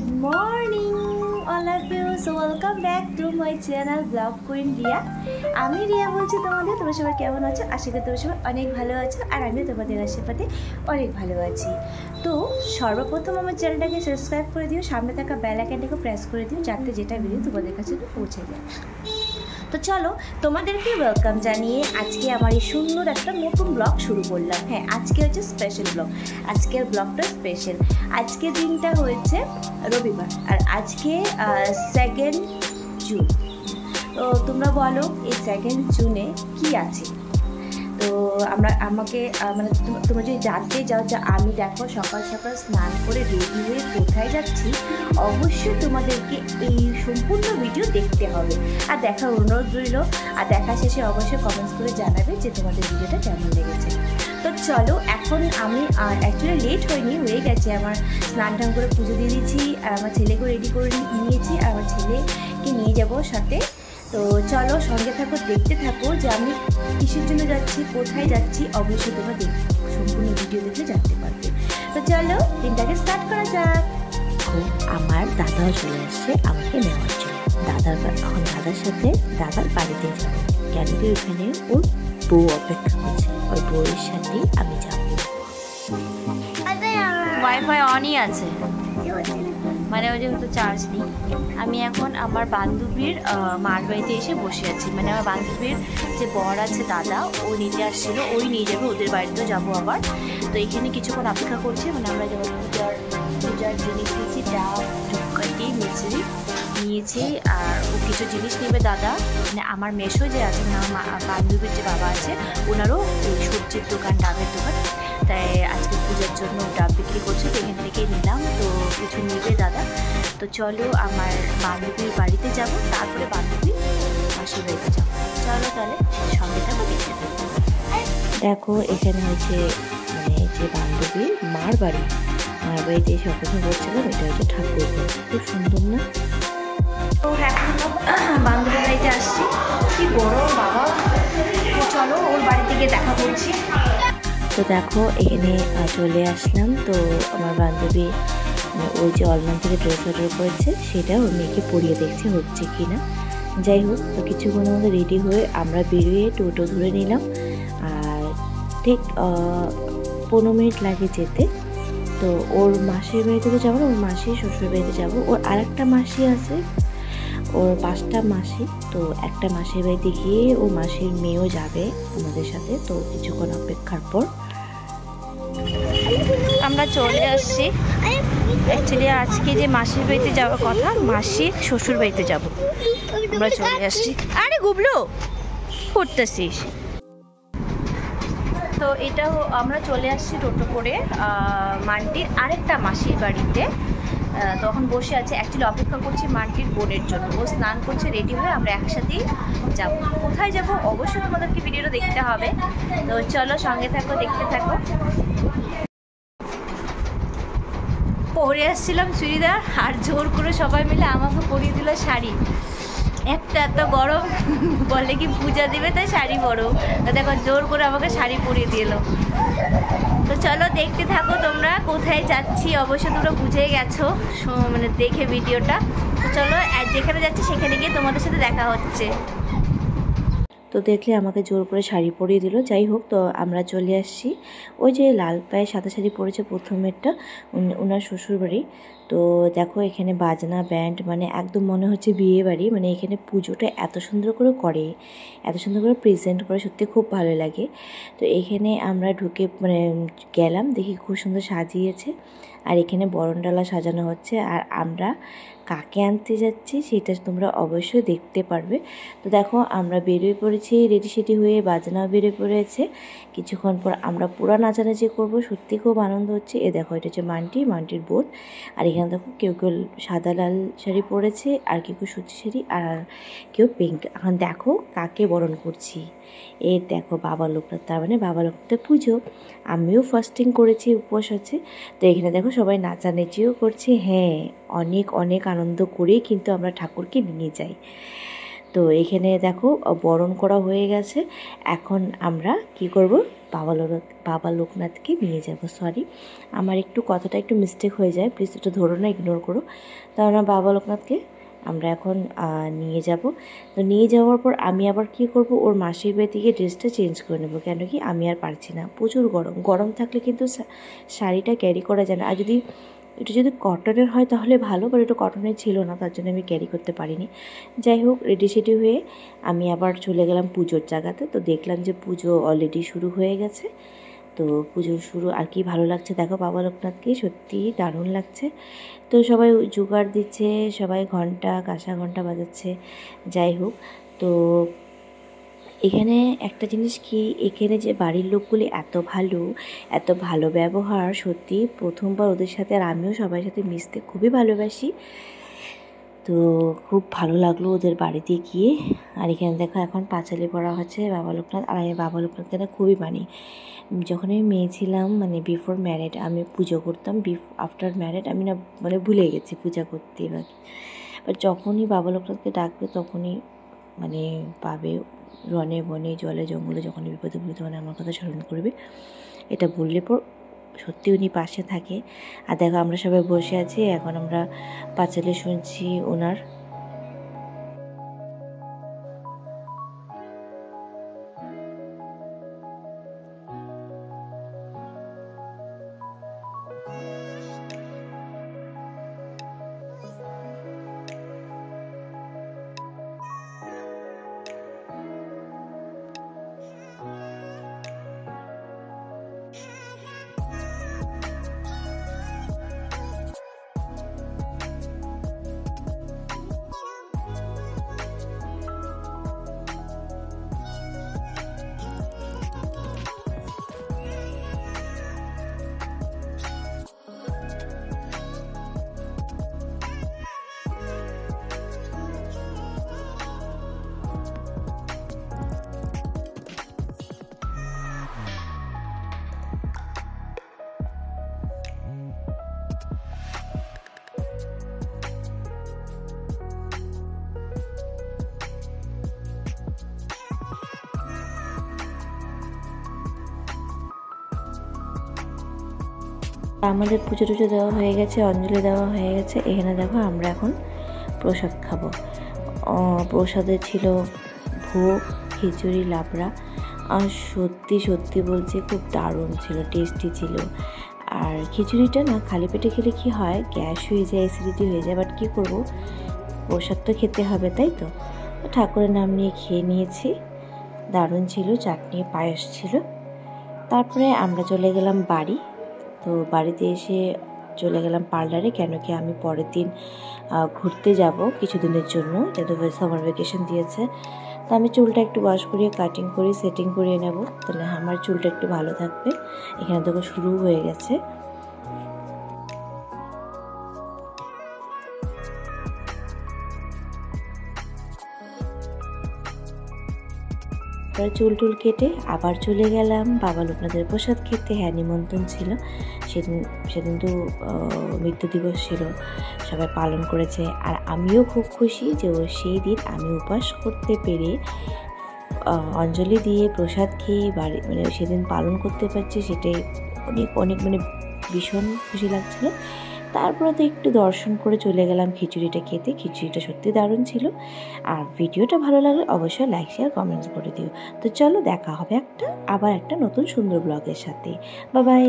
Good morning all of you. So welcome back to my channel Vlog Queen Ria. আমি রিয়া বলছি তোমরা সবাই কেমন আছো? আশা করি তোমরা সবাই অনেক ভালো আছো আর আমি তোমাদের আশীর্বাদে অনেক ভালো আছি। তো সর্বপ্রথম আমার চ্যানেলটাকে সাবস্ক্রাইব করে দিও, সামনে থাকা বেল আইকনটাকে প্রেস করে দিও যাতে যেটা ভিডিও তোমাদের কাছে পৌঁছে যায়। তো চলো তোমাদেরকে ওয়েলকাম জানিয়ে আজকে আমার এই সুন্দর একটা নতুন ব্লগ শুরু করলাম। হ্যাঁ, আজকে হচ্ছে স্পেশাল ব্লগ। আজকের ব্লগটা স্পেশাল। আজকের দিনটা হয়েছে রবিবার আর আজকে 2 জুন। তো তোমরা বলো এই 2 জুনে কি আছে? তো আমাকে মানে তোমরা যদি জানতে যাও যে আমি দেখো সকাল সকাল স্নান করে রেডি হয়ে কোথায় যাচ্ছি, অবশ্যই তোমাদেরকে এই সম্পূর্ণ ভিডিও দেখতে হবে আর দেখার অনুরোধ রইল। আর দেখা শেষে অবশ্যই কমেন্টস করে জানাবে যে তোমাদের ভিডিওটা কেমন লেগেছে। তো চলো, এখন আমি অ্যাকচুয়ালি লেট হয়ে গেছে। আমার স্নান টান করে পুজো দিয়ে দিয়েছি আর আমার ছেলেকেও রেডি করে নিয়েছি আর আমার ছেলেকে নিয়ে যাবো সাথে। তো চলো সঙ্গে থাকো, দেখতে থাকো যে আমি কিসের জন্য যাচ্ছি, কোথায় যাচ্ছি, অবশ্যই তোমরা সম্পূর্ণ ভিডিও দেখে জানতে পারবে। তো চলো দিনটাকে স্টার্ট করা যাক। আমার দাদাও চলে আসছে আমাকে নেওয়ার জন্য। এখন দাদার সাথে দাদার বাড়িতে যাবো। কেন কি ওখানে ওর বউ অপেক্ষা করছে, ওর বউয়ের সাথেই আমি যাবো। ওয়াইফাই অনই আছে, মানে ওই যেহেতু চার্জ নেই। আমি এখন আমার বান্ধবীর মার বাড়িতে এসে বসে আছি। মানে আমার বান্ধবীর যে বর আছে দাদা, ও নিতে আসছিলো, ওই নিয়ে যাবে, ওদের বাড়িতেও যাবো আবার। তো এখানে কিছুক্ষণ অপেক্ষা করছি। মানে আমরা যেমন পূজার জিনিস নিয়েছি, ডাব, ধূপকাঠি, মিছরি নিয়েছি আর ও কিছু জিনিস নেবে দাদা। মানে আমার মেশো যে আছে, না বান্ধবীর যে বাবা আছে, ওনারও ওই সবজির দোকান, ডাবের দোকান, তাই আজকে পূজার জন্য ডাব বিক্রি করছে, তো এখান থেকেই নিলাম। তো কিছু নেবে দাদা। তো চলো আমার বান্ধবীর বাড়িতে যাব, তারপরে বান্ধবীর মাসির বাড়িতে যাবো। চলো তাহলে সঙ্গে থাকো, দেখতে থাকো। দেখো এখানে হচ্ছে মানে যে বান্ধবীর মার বাড়িতে এসে অপেক্ষা করছিলাম। এটা হচ্ছে ঠাকুর, খুব সুন্দর না? তো এখন বান্ধবীর বাড়িতে আসছি। কি বড় বাবা! তো চলো ওর বাড়ি থেকে দেখা করছি। তো দেখো এখানে চলে আসলাম। তো আমার বান্ধবী ওই যে অনলাইন থেকে ড্রেস অর্ডার করেছে, সেটা ওর মেয়েকে পরিয়ে দেখছে হচ্ছে কি না। যাই হোক, তো কিছুক্ষণের মধ্যে রেডি হয়ে আমরা বেরিয়ে টোটো ধরে নিলাম। আর ঠিক 15 মিনিট লাগে যেতে। তো ওর মাসির বাড়িতে তো যাবো না, ওর মাসির শ্বশুর বাড়িতে যাবো। ওর আরেকটা মাসি আছে, ওর 5টা মাসি। তো একটা মাসির বাড়িতে গিয়ে ও মাসির মেয়েও যাবে আমাদের সাথে। তো কিছুক্ষণ অপেক্ষার পর আমরা চলে আসছি। অ্যাকচুয়ালি আজকে যে মাসির বাড়িতে যাওয়ার কথা, মাসির শ্বশুর বাড়িতে যাব। আমরা চলে আসছি। আরে গুবলু করতেছিস? তো এটাও আমরা চলে আসছি টোটো করে মান্টির আরেকটা মাসির বাড়িতে। তখন বসে আছে, অ্যাকচুয়ালি অপেক্ষা করছি মান্টির বোনের জন্য। ও স্নান করছে, রেডি হয়ে আমরা একসাথেই যাব। কোথায় যাব অবশ্যই তোমাদেরকে ভিডিওটা দেখতে হবে। তো চলো সঙ্গে থাকো, দেখতে থাকো। পরে আসছিলাম চুড়িদার আর জোর করে সবাই মিলে আমাকে পরিয়ে দিল শাড়ি। এত গরম, বলে কি পূজা দেবে তাই শাড়ি পরো। দেখো জোর করে আমাকে শাড়ি পরিয়ে দিল। তো চলো দেখতে থাকো তোমরা কোথায় যাচ্ছি, অবশ্যই তোমরা বুঝে গেছো মানে দেখে ভিডিওটা। তো চলো যেখানে যাচ্ছি সেখানে গিয়ে তোমাদের সাথে দেখা হচ্ছে। তো দেখলে আমাকে জোর করে শাড়ি পরিয়ে দিল। যাই হোক, তো আমরা চলে আসছি ওই যে লাল পায়ে সাদা শাড়ি পরেছে প্রথমেরটা, ওনার শ্বশুর বাড়ি। তো দেখো এখানে বাজনা ব্যান্ড, মানে একদম মনে হচ্ছে বিয়ে বাড়ি। মানে এখানে পুজোটা এত সুন্দর করে এত সুন্দর করে প্রেজেন্ট করে, সত্যি খুব ভালো লাগে। তো এখানে আমরা ঢুকে মানে গেলাম, দেখি খুব সুন্দর সাজিয়েছে। আর এখানে বরণডালা সাজানো হচ্ছে। আর আমরা কাকে আনতে যাচ্ছি সেটা তোমরা অবশ্যই দেখতে পারবে। তো দেখো আমরা বেরিয়ে পড়েছি রেডি হয়ে, বাজনাও বেরিয়ে পড়েছে। কিছুক্ষণ পর আমরা পুরো নাচানাচি করবো, সত্যি খুব আনন্দ হচ্ছে। এ দেখো এটা হচ্ছে মান্টির বোন। আর এখানে দেখো কেউ সাদা লাল শাড়ি পরেছে, আর কেউ সুতি শাড়ি, আর কেউ পিঙ্ক। এখন দেখো কাকে বরণ করছি। এই দেখো বাবা লোকটা, তার মানে বাবা লোকটা পুজো। আমিও ফাস্টিং করেছি, উপবাস আছে। তো এখানে দেখো সবাই নাচানাচিও করছে। হ্যাঁ, অনেক আনন্দ করে কিন্তু আমরা ঠাকুরকে নিয়ে যাই। তো এখানে দেখো বরণ করা হয়ে গেছে। এখন আমরা কি করব, বাবা লোকনাথকে নিয়ে যাব। সরি, আমার একটু কথাটা একটু মিস্টেক হয়ে যায়, প্লিজ একটু ধরো না, ইগনোর করো। তাহলে বাবা লোকনাথকে আমরা এখন নিয়ে যাব। তো নিয়ে যাওয়ার পর আমি আবার কি করব, ওর মাসির বাড়ি থেকে ড্রেসটা চেঞ্জ করে নেবো। কেন কি আমি আর পারছি না, প্রচুর গরম থাকলে কিন্তু শাড়িটা ক্যারি করা যায় না। আর এটা যদি কটনের হয় তাহলে ভালো, বাট এটা কটনের ছিল না, তার জন্য আমি ক্যারি করতে পারিনি। যাই হোক, রেডি সেডি হয়ে আমি আবার চলে গেলাম পুজোর জায়গাতে। তো দেখলাম যে পুজো অলরেডি শুরু হয়ে গেছে। তো পুজো শুরু, আর কি ভালো লাগছে দেখো বাবা লোকনাথকে, সত্যিই দারুণ লাগছে। তো সবাই জোগাড় দিচ্ছে, সবাই কাঁসা ঘন্টা বাজাচ্ছে। যাই হোক, তো এখানে একটা জিনিস কি, এখানে যে বাড়ির লোকগুলি এত ভালো ব্যবহার, সত্যি প্রথমবার ওদের সাথে, আর আমিও সবার সাথে মিশতে খুবই ভালোবাসি। তো খুব ভালো লাগলো ওদের বাড়িতে গিয়ে। আর এখানে দেখো এখন পাঁচালি পড়া হচ্ছে বাবা লোকনাথ, আর আমি বাবা লোকনাথকে না খুবই মানি। যখন আমি মেয়ে ছিলাম, মানে বিফোর ম্যারেড আমি পুজো করতাম, আফটার ম্যারেড আমি না মানে ভুলে গেছি পূজা করতে। বাট যখনই বাবা লোকনাথকে ডাকবে তখনই মানে পাবে, রনে বনে জলে জঙ্গলে যখন বিপদে পড়বে তখন আমার কথা স্মরণ করবে, এটা বললে পর সত্যি উনি পাশে থাকে। আর দেখো আমরা সবাই বসে আছি, এখন আমরা পাঁচালি শুনছি ওনার। আমাদের পুজো টুজো দেওয়া হয়ে গেছে, অঞ্জলি দেওয়া হয়ে গেছে। এখানে দেখো আমরা এখন প্রসাদ খাবো। প্রসাদে ছিল ভোগ, খিচুড়ি, লাবড়া। আর সত্যি বলছি খুব দারুণ ছিল, টেস্টি ছিল। আর খিচুড়িটা না খালি পেটে খেলে কী হয়, গ্যাস হয়ে যায়, অ্যাসিডিটি হয়ে যায়, বাট কী করবো, প্রসাদ তো খেতে হবে, তাই তো ঠাকুরের নাম নিয়ে খেয়ে নিয়েছি। দারুণ ছিল, চাটনি পায়েস ছিল। তারপরে আমরা চলে গেলাম বাড়ি। তো বাড়িতে এসে চলে গেলাম পার্লারে, কেন কি আমি পরের দিন ঘুরতে যাব কিছুদিনের জন্য, যেহেতু সামার ভ্যাকেশন দিয়েছে। তো আমি চুলটা একটু ওয়াশ করিয়ে কাটিং করে সেটিং করিয়ে নেব, তাহলে আমার চুলটা একটু ভালো থাকবে। এখানে দেখো শুরু হয়ে গেছে। তারপরে চুল টুল কেটে আবার চলে গেলাম বাবা লোকনাথের প্রসাদ খেতে। হ্যাঁ, নিমন্ত্রণ ছিল সেদিন তো মৃত্যু দিবস ছিল, সবাই পালন করেছে। আর আমিও খুব খুশি যে সেই দিন আমি উপাস করতে পেরে, অঞ্জলি দিয়ে প্রসাদ খেয়ে বাড়ি মানে সেদিন পালন করতে পারছি, সেটাই অনেক মানে ভীষণ খুশি লাগছিল। তারপরে তো একটু দর্শন করে চলে গেলাম খিচুড়িটা খেতে। খিচুড়িটা সত্যি দারুণ ছিল। আর ভিডিওটা ভালো লাগলে অবশ্যই লাইক শেয়ার কমেন্টস করে দিও। তো চলো দেখা হবে আবার একটা নতুন সুন্দর ব্লগের সাথে। Bye bye.